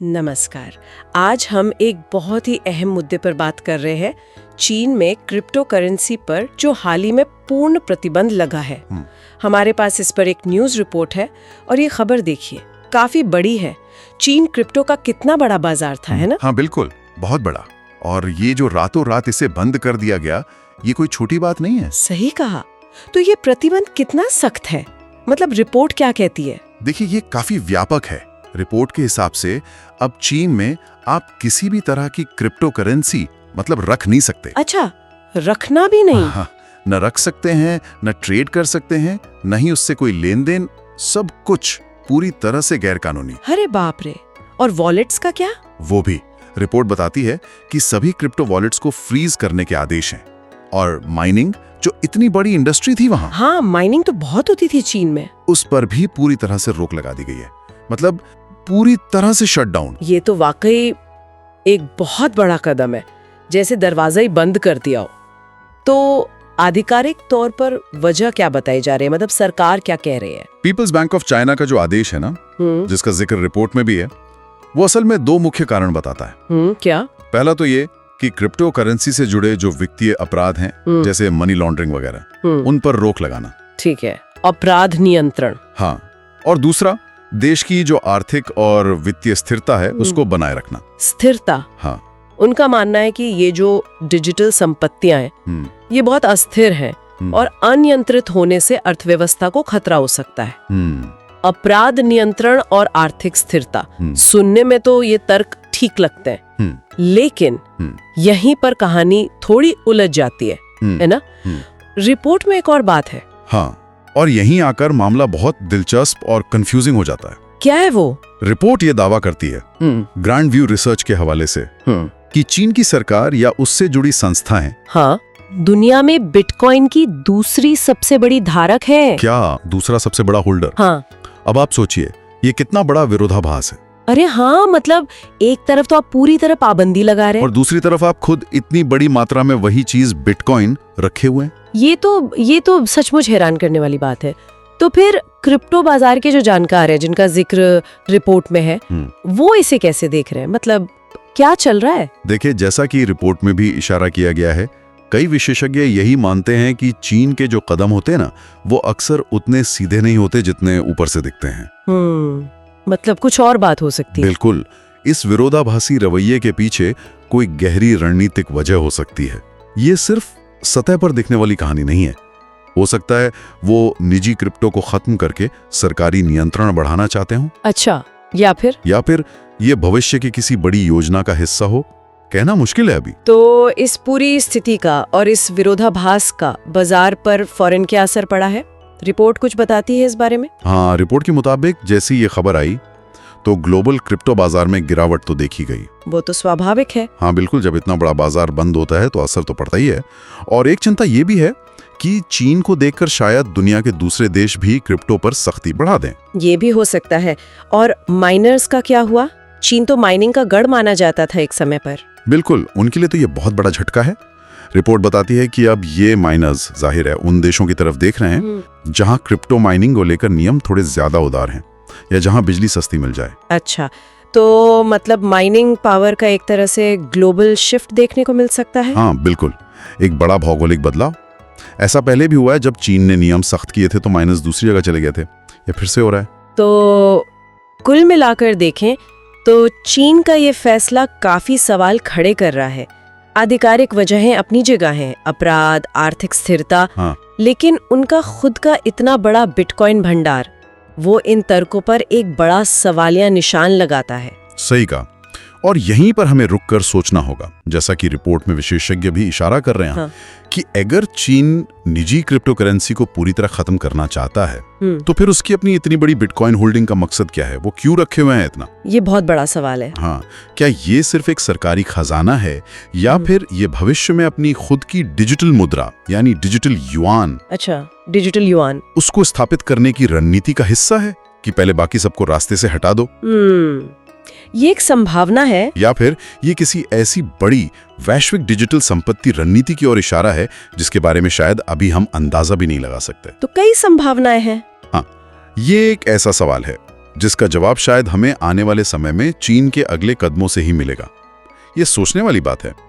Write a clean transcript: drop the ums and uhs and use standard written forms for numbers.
नमस्कार। आज हम एक बहुत ही अहम मुद्दे पर बात कर रहे हैं। चीन में क्रिप्टो करेंसी पर जो हाल ही में पूर्ण प्रतिबंध लगा है। हमारे पास इस पर एक न्यूज़ रिपोर्ट है और ये खबर देखिए, काफी बड़ी है। चीन क्रिप्टो का कितना बड़ा बाजार था, है ना? हाँ बिल्कुल, बहुत बड़ा। और ये जो रातों रात इसे बंद कर दिया गया, ये कोई छोटी बात नहीं है। सही कहा। तो ये प्रतिबंध कितना सख्त है? मतलब रिपोर्ट क्या कहती है? देखिए, ये काफी व्यापक है। रिपोर्ट के हिसाब से अब चीन में आप किसी भी तरह की क्रिप्टो करेंसी मतलब रख नहीं सकते। अच्छा, रखना भी नहीं? हाँ, न रख सकते हैं, न ट्रेड कर सकते हैं, न ही उससे कोई लेन देन। सब कुछ पूरी तरह से गैर कानूनी। अरे बाप रे। और वॉलेट्स का क्या? वो भी रिपोर्ट बताती है कि सभी क्रिप्टो वॉलेट्स को फ्रीज करने के आदेश हैं। और माइनिंग, जो इतनी बड़ी इंडस्ट्री थी वहां, हाँ, माइनिंग तो बहुत होती थी चीन में, उस पर भी पूरी तरह से रोक लगा दी गई है। मतलब पूरी तरह से शटडाउन। ये तो वाकई एक बहुत बड़ा कदम है, जैसे दरवाजा ही बंद कर दिया हो। तो आधिकारिक तौर पर वजह क्या बताई जा रही है? मतलब सरकार क्या कह रही है? पीपल्स बैंक ऑफ चाइना का जो आदेश है ना, जिसका जिक्र रिपोर्ट में भी है, वो असल में दो मुख्य कारण बताता है। क्या? पहला तो ये कि क्रिप्टो करेंसी से जुड़े जो वित्तीय अपराध हैं, जैसे मनी लॉन्ड्रिंग वगैरह, उन पर रोक लगाना। ठीक है, अपराध नियंत्रण। हाँ, और दूसरा देश की जो आर्थिक और वित्तीय स्थिरता है उसको बनाए रखना। स्थिरता? हाँ, उनका मानना है कि ये जो डिजिटल संपत्तियां हैं, ये बहुत अस्थिर हैं और अनियंत्रित होने से अर्थव्यवस्था को खतरा हो सकता है। अपराध नियंत्रण और आर्थिक स्थिरता, सुनने में तो ये तर्क ठीक लगते हैं, लेकिन यहीं पर कहानी थोड़ी उलझ जाती है ना? रिपोर्ट में एक और बात है। हाँ, और यहीं आकर मामला बहुत दिलचस्प और कंफ्यूजिंग हो जाता है। क्या है वो? रिपोर्ट ये दावा करती है, ग्रैंड व्यू रिसर्च के हवाले से, कि चीन की सरकार या उससे जुड़ी संस्थाएं, हाँ, दुनिया में बिटकॉइन की दूसरी सबसे बड़ी धारक है। क्या दूसरा सबसे बड़ा होल्डर? हाँ। अब आप सोचिए, ये कितना बड़ा विरोधाभास है। अरे हाँ, मतलब एक तरफ तो आप पूरी तरह पाबंदी लगा रहे हैं और दूसरी तरफ आप खुद इतनी बड़ी मात्रा में वही चीज बिटकॉइन रखे हुए हैं। ये तो सचमुच हैरान करने वाली बात है। तो फिर क्रिप्टो बाजार के जो जानकार हैं, जिनका जिक्र रिपोर्ट में है, वो इसे कैसे देख रहे हैं? मतलब क्या चल रहा है? देखिए, जैसा कि रिपोर्ट में भी इशारा किया गया है, कई विशेषज्ञ यही मानते हैं कि चीन के जो कदम होते हैं ना, वो अक्सर उतने सीधे नहीं होते जितने ऊपर से दिखते हैं। मतलब कुछ और बात हो सकती है। बिल्कुल, इस विरोधाभासी रवैये के पीछे कोई गहरी रणनीतिक वजह हो सकती है। ये सिर्फ सतह पर दिखने वाली कहानी नहीं है। हो सकता है वो निजी क्रिप्टो को खत्म करके सरकारी नियंत्रण बढ़ाना चाहते हो। अच्छा, या फिर ये भविष्य की किसी बड़ी योजना का हिस्सा हो। कहना मुश्किल है अभी। तो इस पूरी स्थिति का और इस विरोधाभास का बाजार पर फौरन क्या असर पड़ा है? रिपोर्ट कुछ बताती है इस बारे में? हाँ, रिपोर्ट के मुताबिक जैसी ये खबर आई तो ग्लोबल क्रिप्टो बाजार में गिरावट तो देखी गई। वो तो स्वाभाविक है। हाँ बिल्कुल, जब इतना बड़ा बाजार बंद होता है तो असर तो पड़ता ही है। और एक चिंता ये भी है कि चीन को देखकर शायद दुनिया के दूसरे देश भी क्रिप्टो पर सख्ती बढ़ा दें। ये भी हो सकता है। और माइनर्स का क्या हुआ? चीन तो माइनिंग का गढ़ माना जाता था एक समय पर। बिल्कुल, उनके लिए तो ये बहुत बड़ा झटका है। रिपोर्ट बताती है कि अब ये माइनर्स जाहिर है उन देशों की तरफ देख रहे हैं जहां क्रिप्टो माइनिंग को लेकर नियम थोड़े ज्यादा उदार हैं, या जहां बिजली सस्ती मिल जाए। अच्छा, तो मतलब माइनिंग पावर का एक तरह से ग्लोबल शिफ्ट देखने को मिल सकता है। हाँ बिल्कुल, एक बड़ा भौगोलिक बदलाव। ऐसा पहले भी हुआ है, जब चीन ने नियम सख्त किए थे तो माइनर्स दूसरी जगह चले गए थे। ये फिर से हो रहा है। तो कुल मिलाकर देखें तो चीन का ये फैसला काफी सवाल खड़े कर रहा है। आधिकारिक वजहें अपनी जगह हैं, अपराध, आर्थिक स्थिरता, हाँ। लेकिन उनका खुद का इतना बड़ा बिटकॉइन भंडार, वो इन तर्कों पर एक बड़ा सवालिया निशान लगाता है। सही कहा। और यहीं पर हमें रुककर सोचना होगा, जैसा कि रिपोर्ट में विशेषज्ञ भी इशारा कर रहे हैं, हाँ। कि अगर चीन निजी क्रिप्टो करेंसी को पूरी तरह खत्म करना चाहता है, तो फिर उसकी अपनी इतनी बड़ी बिटकॉइन होल्डिंग का मकसद क्या है? वो क्यों रखे हुए हैं इतना? ये बहुत बड़ा सवाल है। हाँ, क्या ये सिर्फ एक सरकारी खजाना है, या फिर ये भविष्य में अपनी खुद की डिजिटल मुद्रा यानी डिजिटल युआन, अच्छा, डिजिटल युआन, उसको स्थापित करने की रणनीति का हिस्सा है कि पहले बाकी सबको रास्ते से हटा दो? ये एक संभावना है। या फिर ये किसी ऐसी बड़ी वैश्विक डिजिटल संपत्ति रणनीति की ओर इशारा है जिसके बारे में शायद अभी हम अंदाजा भी नहीं लगा सकते। तो कई संभावनाएं हैं। हाँ, ये एक ऐसा सवाल है जिसका जवाब शायद हमें आने वाले समय में चीन के अगले कदमों से ही मिलेगा। ये सोचने वाली बात है।